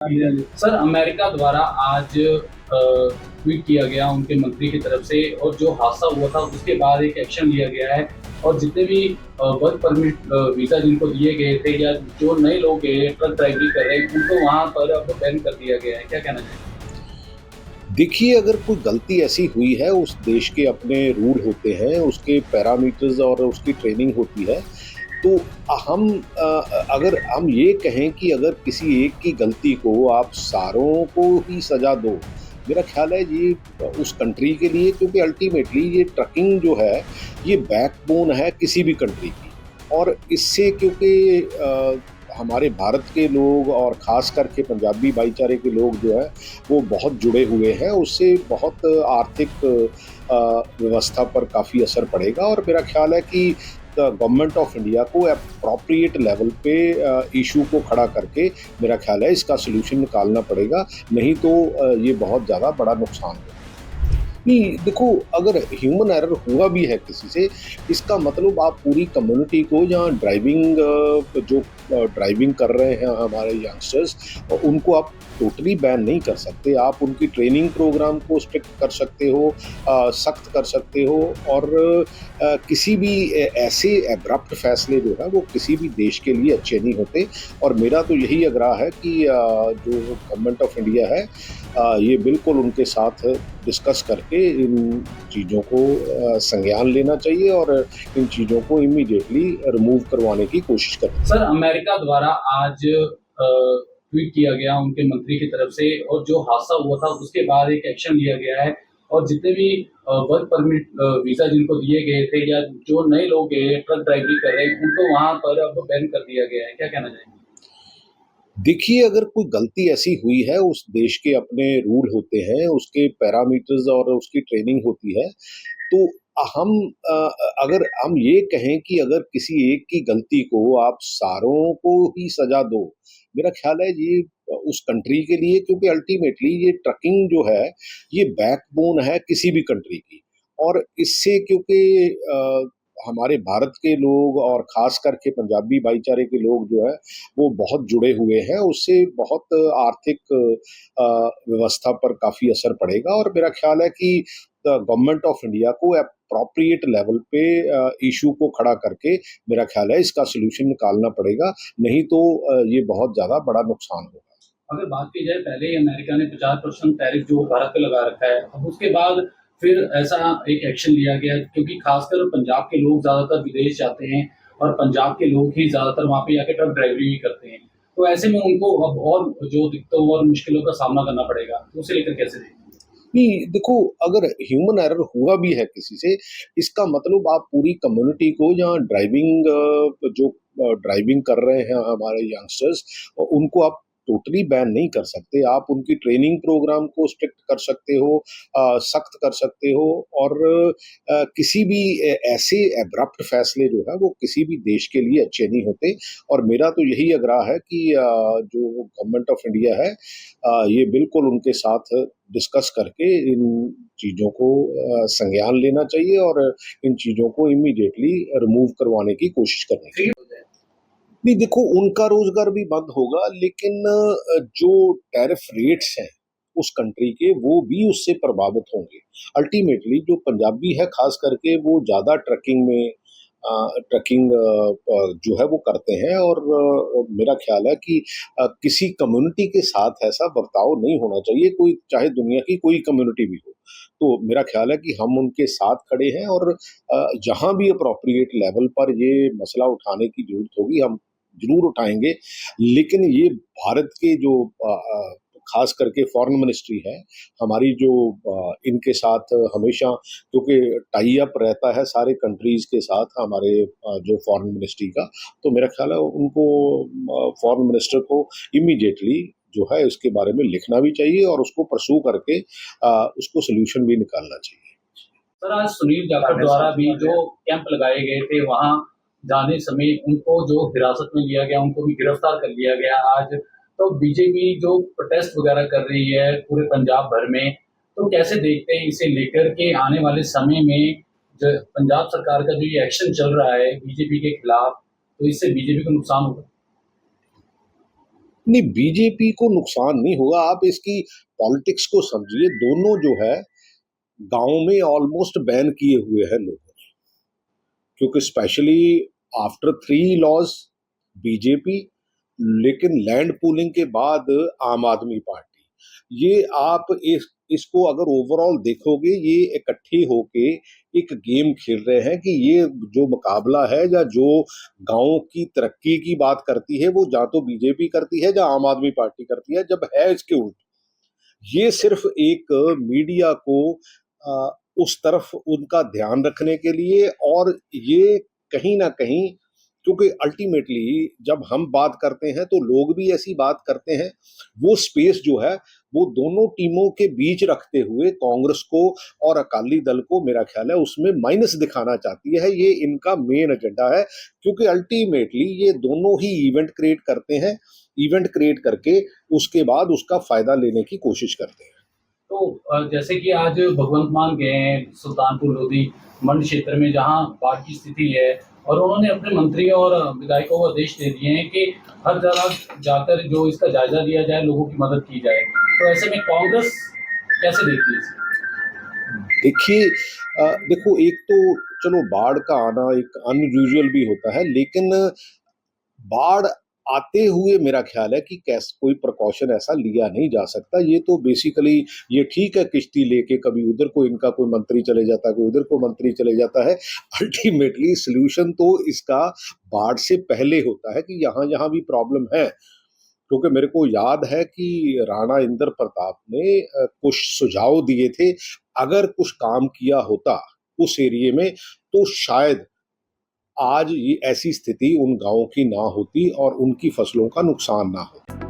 Sir, America द्वारा आज tweet किया गया उनके मंत्री की तरफ से, और जो हादसा हुआ था उसके बाद एक एक्शन लिया गया है, और जितने भी वर्क परमिट वीज़ा जिनको दिए गए थे या जो नए लोग गए ट्रक ड्राइवरी कर रहे हैं, उनको वहाँ पर अब बैन कर दिया गया है। क्या कहना चाहिए? देखिए, अगर कोई गलती ऐसी हुई है, उस देश के अपने रूल होते हैं, उसके पैरामीटर्स और उसकी ट्रेनिंग होती है। तो हम अगर हम ये कहें कि अगर किसी एक की गलती को आप सारों को ही सज़ा दो, मेरा ख़्याल है ये उस कंट्री के लिए, क्योंकि अल्टीमेटली ये ट्रकिंग जो है, ये बैकबोन है किसी भी कंट्री की। और इससे क्योंकि हमारे भारत के लोग और ख़ास करके पंजाबी भाईचारे के लोग जो है, वो बहुत जुड़े हुए हैं, उससे बहुत आर्थिक व्यवस्था पर काफ़ी असर पड़ेगा। और मेरा ख़्याल है कि गवर्नमेंट ऑफ इंडिया को अप्रोप्रिएट लेवल पे इशू को खड़ा करके मेरा ख्याल है इसका सलूशन निकालना पड़ेगा, नहीं तो ये बहुत ज़्यादा बड़ा नुकसान होगा। नहीं, देखो, अगर ह्यूमन एरर हुआ भी है किसी से, इसका मतलब आप पूरी कम्युनिटी को, या ड्राइविंग जो ड्राइविंग कर रहे हैं हमारे यंगस्टर्स, उनको आप टोटली बैन नहीं कर सकते। आप उनकी ट्रेनिंग प्रोग्राम को स्ट्रिक्ट कर सकते हो, सख्त कर सकते हो। और किसी भी ऐसे एब्रप्ट फैसले जो है वो किसी भी देश के लिए अच्छे नहीं होते। और मेरा तो यही आग्रह है कि जो गवर्नमेंट ऑफ इंडिया है, ये बिल्कुल उनके साथ डिस्कस करके इन चीज़ों को संज्ञान लेना चाहिए और इन चीज़ों को इमीडिएटली रिमूव करवाने की कोशिश करनी। सर, अमेरिका द्वारा आज ट्वीट किया गया उनके मंत्री की तरफ से, और जो हादसा हुआ था उसके बाद एक एक्शन लिया गया है, और जितने भी वर्क परमिट वीज़ा जिनको दिए गए थे या जो नए लोग गए ट्रक ड्राइवरी कर रहे हैं, उनको वहाँ पर अब बैन कर दिया गया है। क्या कहना चाहेंगे? देखिए, अगर कोई गलती ऐसी हुई है, उस देश के अपने रूल होते हैं, उसके पैरामीटर्स और उसकी ट्रेनिंग होती है। तो हम अगर हम ये कहें कि अगर किसी एक की गलती को आप सारों को ही सज़ा दो, मेरा ख़्याल है ये उस कंट्री के लिए, क्योंकि अल्टीमेटली ये ट्रकिंग जो है, ये बैकबोन है किसी भी कंट्री की। और इससे क्योंकि हमारे भारत के लोग और ख़ास करके पंजाबी भाईचारे के लोग जो है, वो बहुत जुड़े हुए हैं, उससे बहुत आर्थिक व्यवस्था पर काफ़ी असर पड़ेगा। और मेरा ख़्याल है कि गवर्नमेंट ऑफ इंडिया को अप्रोप्रिएट लेवल पे इशू को खड़ा करके मेरा ख्याल है इसका सलूशन निकालना पड़ेगा, नहीं तो ये बहुत ज़्यादा बड़ा नुकसान होगा। अगर बात की जाए, पहले ही अमेरिका ने 50% टैरिफ जो भारत पे लगा रखा है, अब उसके बाद फिर ऐसा एक एक्शन लिया गया, क्योंकि खासकर पंजाब के लोग ज़्यादातर विदेश जाते हैं, और पंजाब के लोग ही ज़्यादातर वहाँ पे जाके ट्रक ड्राइवरी भी करते हैं। तो ऐसे में उनको अब और जो दिक्कतों और मुश्किलों का सामना करना पड़ेगा, तो उसे लेकर कैसे देखें? नहीं, देखो, अगर ह्यूमन एरर हुआ भी है किसी से, इसका मतलब आप पूरी कम्युनिटी को, या ड्राइविंग जो ड्राइविंग कर रहे हैं हमारे यंगस्टर्स, उनको आप टोटली बैन नहीं कर सकते। आप उनकी ट्रेनिंग प्रोग्राम को स्ट्रिक्ट कर सकते हो, सख्त कर सकते हो। और किसी भी ऐसे एब्रप्ट फैसले जो है वो किसी भी देश के लिए अच्छे नहीं होते। और मेरा तो यही आग्रह है कि जो गवर्नमेंट ऑफ इंडिया है, ये बिल्कुल उनके साथ डिस्कस करके इन चीज़ों को संज्ञान लेना चाहिए और इन चीज़ों को इमीडिएटली रिमूव करवाने की कोशिश करनी चाहिए। नहीं, देखो, उनका रोज़गार भी बंद होगा, लेकिन जो टैरिफ रेट्स हैं उस कंट्री के, वो भी उससे प्रभावित होंगे। अल्टीमेटली जो पंजाबी है ख़ास करके, वो ज़्यादा ट्रकिंग में ट्रकिंग जो है वो करते हैं। और मेरा ख़्याल है कि किसी कम्युनिटी के साथ ऐसा बर्ताव नहीं होना चाहिए, कोई चाहे दुनिया की कोई कम्युनिटी भी हो। तो मेरा ख़्याल है कि हम उनके साथ खड़े हैं, और जहाँ भी एप्रोप्रिएट लेवल पर ये मसला उठाने की ज़रूरत होगी, हम ज़रूर उठाएँगे। लेकिन ये भारत के जो ख़ास करके फ़ॉरेन मिनिस्ट्री है, हमारी जो इनके साथ हमेशा, क्योंकि टाई अप रहता है सारे कंट्रीज़ के साथ हमारे जो फ़ॉरेन मिनिस्ट्री का, तो मेरा ख़्याल है उनको फ़ॉरेन मिनिस्टर को इमीडिएटली जो है इसके बारे में लिखना भी चाहिए और उसको परस्यू करके उसको सॉल्यूशन भी निकालना चाहिए। सर, आज सुनील जाखड़ द्वारा भी जो कैंप लगाए गए थे, वहाँ जाने समय उनको जो हिरासत में लिया गया, उनको भी गिरफ्तार कर लिया गया आज। तो बीजेपी जो प्रोटेस्ट वगैरह कर रही है पूरे पंजाब भर में, तो कैसे देखते हैं इसे लेकर के आने वाले समय में जो पंजाब सरकार का जो ये एक्शन चल रहा है बीजेपी के खिलाफ, तो इससे बीजेपी को नुकसान होगा? नहीं, बीजेपी को नुकसान नहीं होगा, आप इसकी पॉलिटिक्स को समझिए। दोनों जो है गांव में ऑलमोस्ट बैन किए हुए हैं लोगों ने, क्योंकि स्पेशली आफ्टर 3 लॉज बीजेपी, लेकिन लैंड पूलिंग के बाद आम आदमी पार्टी। ये आप इसको अगर ओवरऑल देखोगे, ये इकट्ठे होके एक गेम खेल रहे हैं कि ये जो मुकाबला है या जो गांव की तरक्की की बात करती है वो या तो बीजेपी करती है या आम आदमी पार्टी करती है, जब है इसके उल्ट। ये सिर्फ एक मीडिया को उस तरफ उनका ध्यान रखने के लिए, और ये कहीं ना कहीं, क्योंकि अल्टीमेटली जब हम बात करते हैं तो लोग भी ऐसी बात करते हैं, वो स्पेस जो है वो दोनों टीमों के बीच रखते हुए कांग्रेस को और अकाली दल को, मेरा ख्याल है, उसमें माइनस दिखाना चाहती है। ये इनका मेन एजेंडा है, क्योंकि अल्टीमेटली ये दोनों ही इवेंट क्रिएट करते हैं, इवेंट क्रिएट करके उसके बाद उसका फायदा लेने की कोशिश करते हैं। तो जैसे कि आज भगवंत मान गए हैं सुल्तानपुर लोधी मंड क्षेत्र में जहां बाढ़ की स्थिति है, और उन्होंने अपने मंत्रियों और विधायकों को आदेश दे दिए हैं कि हर जगह जाकर जो इसका जायजा लिया जाए, लोगों की मदद की जाए। तो ऐसे में कांग्रेस कैसे देखती है इसे? देखिए, देखो, एक तो चलो बाढ़ का आना एक अनयूजुअल भी होता है, लेकिन बाढ़ आते हुए मेरा ख्याल है कि कैस कोई प्रिकॉशन ऐसा लिया नहीं जा सकता। ये तो बेसिकली, ये ठीक है किश्ती लेके कभी उधर को इनका कोई मंत्री चले जाता है, कोई उधर को मंत्री चले जाता है। अल्टीमेटली सॉल्यूशन तो इसका बाढ़ से पहले होता है कि यहाँ यहाँ भी प्रॉब्लम है। क्योंकि मेरे को याद है कि राणा इंद्र प्रताप ने कुछ सुझाव दिए थे, अगर कुछ काम किया होता उस एरिया में तो शायद आज ये ऐसी स्थिति उन गांवों की ना होती और उनकी फसलों का नुकसान ना होता।